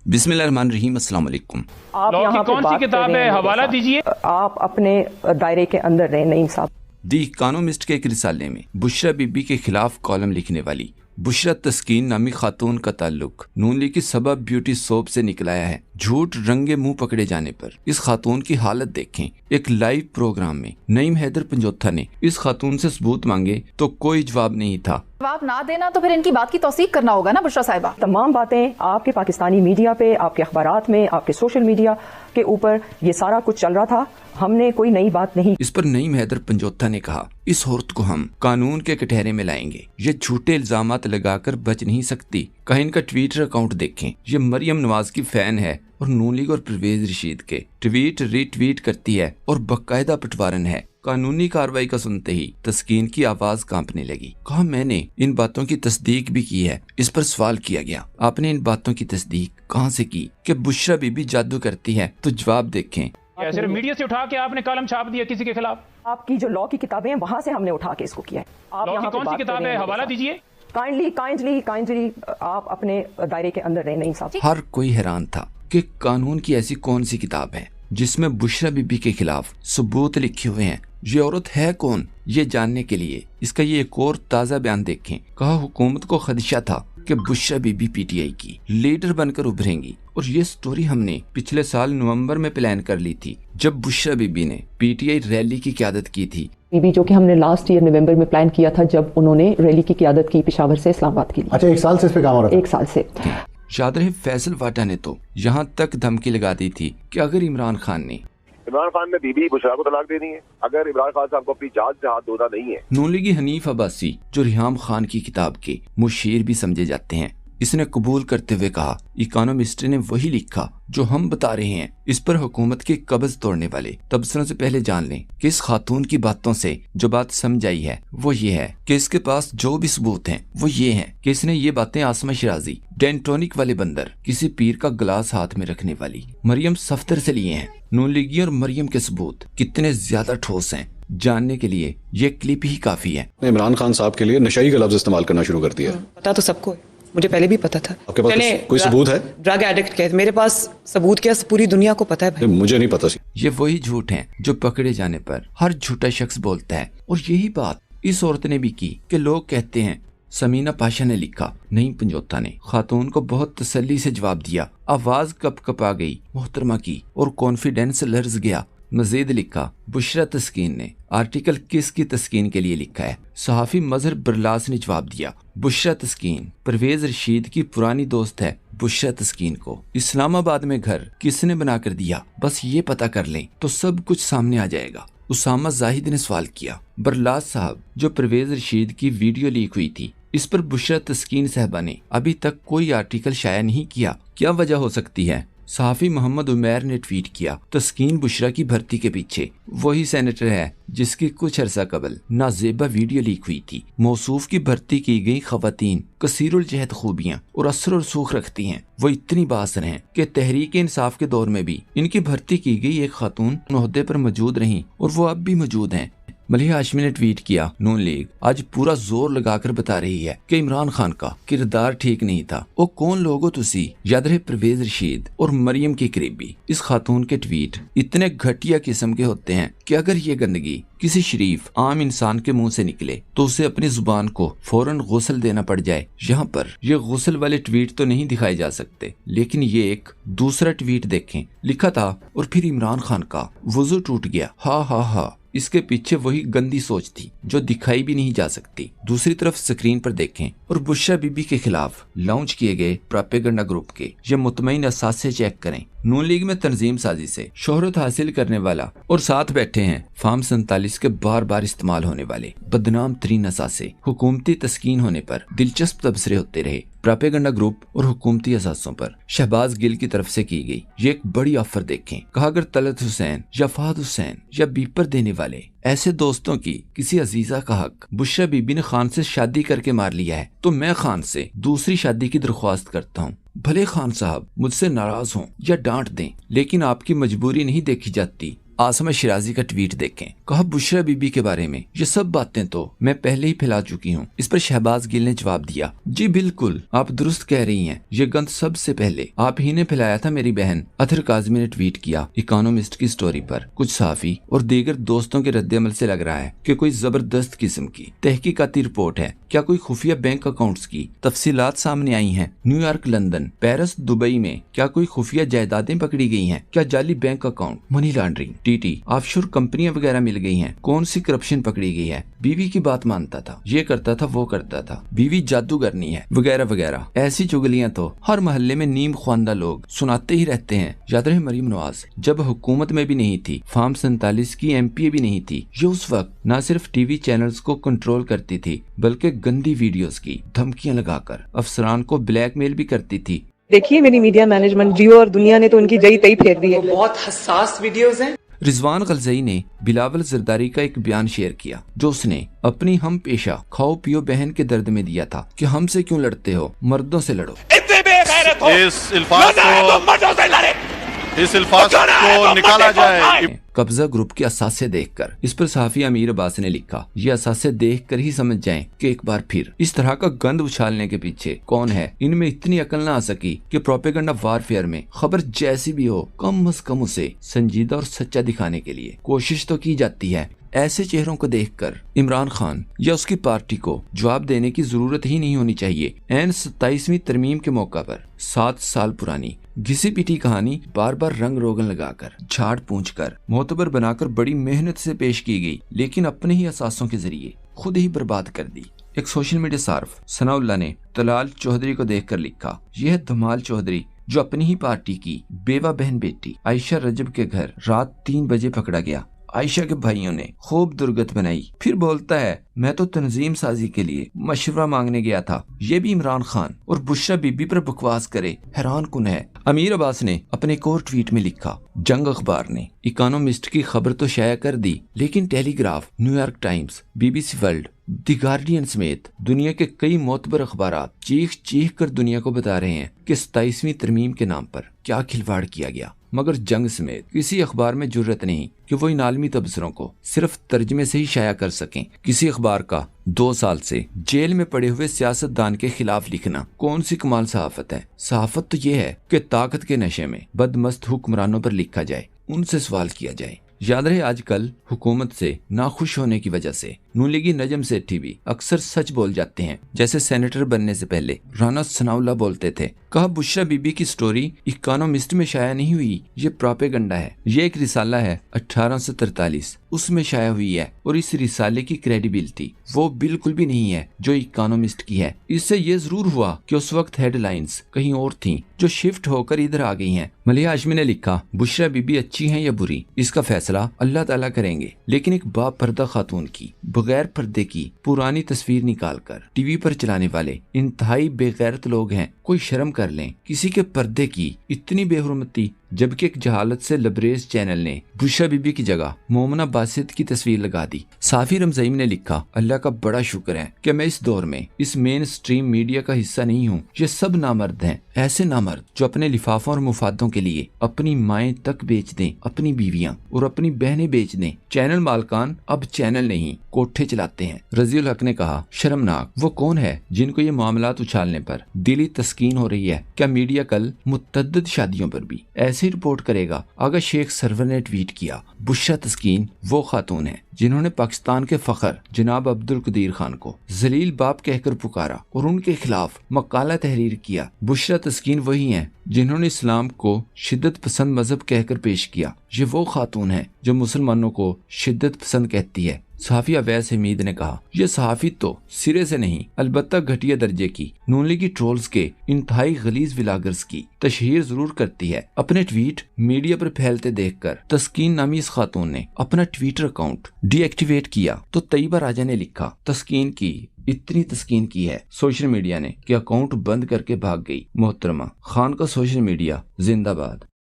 बिस्मिल्लाहिर्रहमानिर्रहीम, अस्सलाम वालेकुम। आप यहाँ पे कौन सी किताब है, हवाला दीजिए। आप अपने दायरे के अंदर रहें नईम साहब। दी इकोनॉमिस्ट के एक रिसाले में बुशरा बीबी के खिलाफ कॉलम लिखने वाली बुशरा तस्कीन नामी खातून का ताल्लुक नून लीग की सबब ब्यूटी सोप से निकलाया है। झूठ रंगे मुंह पकड़े जाने पर इस खातून की हालत देखें। एक लाइव प्रोग्राम में नईम हैदर पंजोथा ने इस खातून से सबूत मांगे तो कोई जवाब नहीं था। जवाब ना देना तो फिर इनकी बात की तौसीक करना होगा ना बुशरा साहिबा। तमाम बातें आपके पाकिस्तानी मीडिया पे, आपके अखबारात में, आपके सोशल मीडिया के ऊपर ये सारा कुछ चल रहा था। हमने कोई नई बात नहीं। इस पर नईम हैदर पंजोथा ने कहा, इस औरत को हम कानून के कटहरे में लाएंगे। ये झूठे इल्जामात लगाकर बच नहीं सकती। कहीं इनका ट्विटर अकाउंट देखें। ये मरियम नवाज की फैन है और नून लीग और परवेज रशीद के ट्वीट रीट्वीट करती है और बाकायदा पटवारन है। कानूनी कार्रवाई का सुनते ही तस्कीन की आवाज कांपने लगी। कहा, मैंने इन बातों की तस्दीक भी की है। इस पर सवाल किया गया, आपने इन बातों की तस्दीक कहां से की कि बुशरा बीबी जादू करती है? तो जवाब देखें। सिर्फ मीडिया से उठा के आपने कलम छाप दिया किसी के खिलाफ? आपकी जो लॉ की किताबें हैं वहां से हमने उठा के इसको किया है। आप लॉ की कौन सी किताब है, हवाला दीजिए। काइंडली आप अपने दायरे के अंदर रहें नईम साहब। हर कोई हैरान था कि कानून की ऐसी कौन सी किताब है जिसमें बुशरा बीबी के खिलाफ सबूत लिखे हुए हैं। ये औरत है कौन, ये जानने के लिए इसका ये एक और ताज़ा बयान देखें। कहा, हुकूमत को खदशा था कि बुशरा बीबी पीटीआई की लीडर बनकर उभरेंगी और ये स्टोरी हमने पिछले साल नवंबर में प्लान कर ली थी, जब बुशरा बीबी ने पीटीआई रैली की क़यादत की थी। बीबी जो कि हमने लास्ट ईयर नवंबर में प्लान किया था, जब उन्होंने रैली की क़यादत की पेशावर से इस्लामाबाद के लिए। अच्छा, एक साल से इस पे काम हो रहा था? एक साल से। याद रहे, फैसल वाटा ने तो यहाँ तक धमकी लगा दी थी कि अगर इमरान खान ने बीबी बुशरा को तलाक देनी है, अगर इमरान खान साहब को अपनी जान से हाथ धोना नहीं है। नून लीगी हनीफ अब्बासी, जो रिहाम खान की किताब के मुशीर भी समझे जाते हैं, इसने कबूल करते हुए कहा, इकोनॉमिस्ट ने वही लिखा जो हम बता रहे हैं। इस पर हुकूमत के कब्ज तोड़ने वाले तबसरों से पहले जान लें कि इस खातून की बातों से जो बात समझ आई है वो ये है कि इसके पास जो भी सबूत हैं वो ये हैं कि इसने ये बातें आसमा शिराजी, डेंटोनिक वाले बंदर, किसी पीर का गिलास हाथ में रखने वाली मरियम सफ्तर से लिए हैं। नून लीगी और मरियम के सबूत कितने ज्यादा ठोस हैं जानने के लिए ये क्लिप ही काफी है। इमरान खान साहब के लिए नशाई का लफ्ज इस्तेमाल करना शुरू कर दिया। पता तो सबको है, मुझे पहले भी पता था। आपके पास कोई सबूत है? ड्रग एडिक्ट के मेरे पास सबूत क्या, पूरी दुनिया को पता है भाई। मुझे नहीं पता। ये वही झूठ हैं जो पकड़े जाने पर हर झूठा शख्स बोलता है। और यही बात इस औरत ने भी की कि लोग कहते हैं समीना पाशा ने लिखा। नईम पंजोथा ने खातून को बहुत तसल्ली से जवाब दिया। आवाज कप आ गई मोहतरमा की और कॉन्फिडेंस लर्ज गया। मजीद लिखा, बुशरा तस्कीन ने आर्टिकल किस की तस्कीन के लिए लिखा है? सहाफी मजहर बरलास ने जवाब दिया, बुशरा तस्कीन परवेज रशीद की पुरानी दोस्त है। बुशरा तस्कीन को इस्लामाबाद में घर किसने बना कर दिया, बस ये पता कर लें तो सब कुछ सामने आ जाएगा। उसामा जाहिद ने सवाल किया, बरलास साहब, जो परवेज रशीद की वीडियो लीक हुई थी, इस पर बुशरा तस्कीन साहबा ने अभी तक कोई आर्टिकल शाया नहीं किया, क्या वजह हो सकती है? सहाफी मोहम्मद उमैर ने ट्वीट किया, तस्कीन बुशरा की भर्ती के पीछे वही सेनेटर है जिसकी कुछ अरसा कबल नाजेबा वीडियो लीक हुई थी। मौसूफ की भर्ती की गई खवातीन कसीरुल जहद खूबियां और असर और सूख रखती हैं। वो इतनी बासर हैं कि तहरीक इंसाफ के दौर में भी इनकी भर्ती की गई एक खातून ओहदे पर मौजूद रहीं और वो अब भी मौजूद हैं। मलिहा हाशमी ने ट्वीट किया, नून लीग आज पूरा जोर लगाकर बता रही है कि इमरान खान का किरदार ठीक नहीं था। ओ कौन लोगो तुसी? याद रहे, परवेज रशीद और मरियम की करीबी। इस खातून के ट्वीट इतने घटिया किस्म के होते हैं कि अगर ये गंदगी किसी शरीफ आम इंसान के मुंह से निकले तो उसे अपनी जुबान को फौरन गुस्ल देना पड़ जाए। यहाँ पर ये गुस्ल वाले ट्वीट तो नहीं दिखाए जा सकते, लेकिन ये एक दूसरा ट्वीट देखें। लिखा था, और फिर इमरान खान का वुजू टूट गया, हा। इसके पीछे वही गंदी सोच थी जो दिखाई भी नहीं जा सकती। दूसरी तरफ स्क्रीन पर देखें और बुशरा बीबी के खिलाफ लॉन्च किए गए प्रोपेगेंडा ग्रुप के ये मुतमईन असासे चेक करें। नून लीग में तंजीम साजी से शोहरत हासिल करने वाला और साथ बैठे हैं फार्म 47 के बार बार इस्तेमाल होने वाले बदनाम तरीन असासे हुकूमती तस्कीन होने पर दिलचस्प तबसरे होते रहे। प्रोपेगेंडा ग्रुप और हुकूमती असासों पर शहबाज गिल की तरफ से की गई ये एक बड़ी ऑफर देखें। कहा, अगर तलत हुसैन या फहद हुसैन या बीपर देने वाले ऐसे दोस्तों की किसी अजीजा का हक बुशरा बीबी ने खान से शादी करके मार लिया है तो मैं खान से दूसरी शादी की दरख्वास्त करता हूँ। भले खान साहब मुझसे नाराज हों या डांट दें, लेकिन आपकी मजबूरी नहीं देखी जाती। आसमा शिराजी का ट्वीट देखें। कहा बुशरा बीबी के बारे में ये सब बातें तो मैं पहले ही फैला चुकी हूँ। इस पर शहबाज गिल ने जवाब दिया, जी बिल्कुल आप दुरुस्त कह रही हैं, ये गंद सबसे पहले आप ही ने फैलाया था मेरी बहन। अथर काज़मी ने ट्वीट किया, इकोनॉमिस्ट की स्टोरी पर कुछ सहाफी और दीगर दोस्तों के रद्द-ए-अमल से लग रहा है कि कोई जबरदस्त किस्म की तहकीकाती रिपोर्ट है। क्या कोई खुफिया बैंक अकाउंट्स की तफसीलात सामने आई हैं? न्यूयॉर्क, लंदन, पेरिस, दुबई में क्या कोई खुफिया जायदादें पकड़ी गई हैं? क्या जाली bank account, money laundering, TT, offshore कंपनियां वगैरह मिल गई हैं? कौन सी करप्शन पकड़ी गई है? बीवी की बात मानता था, ये करता था, वो करता था, बीवी जादूगरनी है, वगैरह वगैरह। ऐसी चुगलियां तो हर मोहल्ले में नीम ख्वानदा लोग सुनाते ही रहते हैं। याद रहे मरीम नवाज जब हुकूमत में भी नहीं थी, फार्म 47 की MP भी नहीं थी, ये उस वक्त न सिर्फ टीवी चैनल्स को कंट्रोल करती थी बल्कि गंदी वीडियोस की धमकियां लगाकर अफसरान को ब्लैकमेल भी करती थी। देखिए मेरी मीडिया मैनेजमेंट जियो और दुनिया ने तो उनकी जई तई फेर दी है। बहुत हसास वीडियोस हैं। रिजवान गलजई ने बिलावल जरदारी का एक बयान शेयर किया जो उसने अपनी हम पेशा खाओ पियो बहन के दर्द में दिया था कि हमसे क्यों लड़ते हो, मर्दों से लड़ो। इस अल्फाज को निकाला जाए। कब्जा ग्रुप के असासे देखकर इस पर सहाफी अमीर अब्बास ने लिखा, ये असासे देखकर ही समझ जाएं कि एक बार फिर इस तरह का गंद उछालने के पीछे कौन है। इनमें इतनी अकल न आ सकी कि प्रोपेगेंडा वारफेयर में खबर जैसी भी हो कम अज कम उसे संजीदा और सच्चा दिखाने के लिए कोशिश तो की जाती है। ऐसे चेहरों को देखकर इमरान खान या उसकी पार्टी को जवाब देने की जरूरत ही नहीं होनी चाहिए। एन 27वीं तरमीम के मौका पर 7 साल पुरानी घिसी पिटी कहानी बार बार रंग रोगन लगाकर, झाड़ पूंछ कर, मोतबर बनाकर बड़ी मेहनत से पेश की गई, लेकिन अपने ही असासों के जरिए खुद ही बर्बाद कर दी। एक सोशल मीडिया सार्फ सनाउल्लाह ने तलाल चौधरी को देखकर लिखा, यह धमाल चौधरी जो अपनी ही पार्टी की बेवा बहन बेटी आयशा रजब के घर रात 3 बजे पकड़ा गया। आयशा के भाइयों ने खूब दुर्गत बनाई, फिर बोलता है मैं तो तंजीम साजी के लिए मशवरा मांगने गया था। ये भी इमरान खान और बुशरा बीबी पर बकवास करे, हैरान कुन है। अमीर अब्बास ने अपने एक और ट्वीट में लिखा, जंग अखबार ने इकोनॉमिस्ट की खबर तो शाया कर दी, लेकिन telegraph, New York times, BBC world, the guardian समेत दुनिया के कई मोतबर अखबार चीख चीख कर दुनिया को बता रहे हैं कि 27वीं तरमीम के नाम पर क्या खिलवाड़ किया गया। मगर जंग समेत किसी अखबार में जुर्रत नहीं कि वो इन आलमी तबसरों को सिर्फ तर्जमे से ही शाया कर सकें। किसी अखबार का 2 साल से जेल में पड़े हुए सियासतदान के खिलाफ लिखना कौन सी कमाल सहाफत है। सहाफत तो ये है कि ताकत के नशे में बदमस्त हुक्मरानों पर लिखा जाए, उनसे सवाल किया जाए। याद रहे आजकल हुकूमत से नाखुश होने की वजह से नून लीगी नजम सेठी भी अक्सर सच बोल जाते हैं। जैसे सेनेटर बनने से पहले राना सनाउल्लाह बोलते थे, कहा बुशरा बीबी की स्टोरी इकोनॉमिस्ट में शाया नहीं हुई, ये प्रोपेगेंडा है। ये एक रिसाला है 1843 उसमें शाया हुई है और इस रिसाले की क्रेडिबिलिटी वो बिल्कुल भी नहीं है जो इकोनॉमिस्ट की है। इससे ये जरूर हुआ कि उस वक्त हेडलाइंस कहीं और थीं जो शिफ्ट होकर इधर आ गई हैं। मलिहा हाशमी ने लिखा, बुशरा बीबी अच्छी हैं या बुरी इसका फैसला अल्लाह ताला करेंगे, लेकिन एक बापर्दा खातून की बगैर पर्दे की पुरानी तस्वीर निकालकर टीवी पर चलाने वाले इंतहाई बेगैरत लोग हैं। कोई शर्म कर लें। किसी के पर्दे की इतनी बेहुरमती, जबकि एक जहालत से लबरेज चैनल ने बुशरा बीबी की जगह मोमना बासित की तस्वीर लगा दी। साफी रमज़ईम ने लिखा, अल्लाह का बड़ा शुक्र है कि मैं इस दौर में इस मेन स्ट्रीम मीडिया का हिस्सा नहीं हूँ। ये सब नामर्द हैं, ऐसे नामर्द जो अपने लिफाफों और मुफादों के लिए अपनी माएँ तक बेच दें, अपनी बीवियां और अपनी बहनें बेच दें। चैनल मालकान अब चैनल नहीं कोठे चलाते हैं। रजीउल हक ने कहा, शर्मनाक। वो कौन है जिनको ये मामलात उछालने पर दिली तस्कीन हो रही है? क्या मीडिया कल मुतअद्दिद शादियों पर भी ऐसे रिपोर्ट करेगा? आगा शेख सरवर ने ट्वीट किया, बुशरा तस्कीन वो खातून है जिन्होंने पाकिस्तान के फखर जनाब अब्दुल कदीर खान को जलील बाप कहकर पुकारा और उनके खिलाफ मकाला तहरीर किया। बुशरा तस्कीन वही हैं जिन्होंने इस्लाम को शिद्दत पसंद मजहब कहकर पेश किया। ये वो खातून है जो मुसलमानों को शिद्दत पसंद कहती है। सहाफी अवैस हमीद ने कहा, यह सहाफी तो सिरे से नहीं अलबत्ता घटिया दर्जे की नून लीगी ट्रोल्स के इंतहाई गलीज व्लॉगर्स की तशहीर जरूर करती है। अपने ट्वीट मीडिया पर फैलते देखकर तस्कीन नामी इस खातून ने अपना ट्विटर अकाउंट डीएक्टिवेट किया तो तैयबा राजा ने लिखा, तस्कीन की इतनी तस्कीन की है सोशल मीडिया ने कि अकाउंट बंद करके भाग गई। मोहतरमा खान का सोशल मीडिया जिंदाबाद।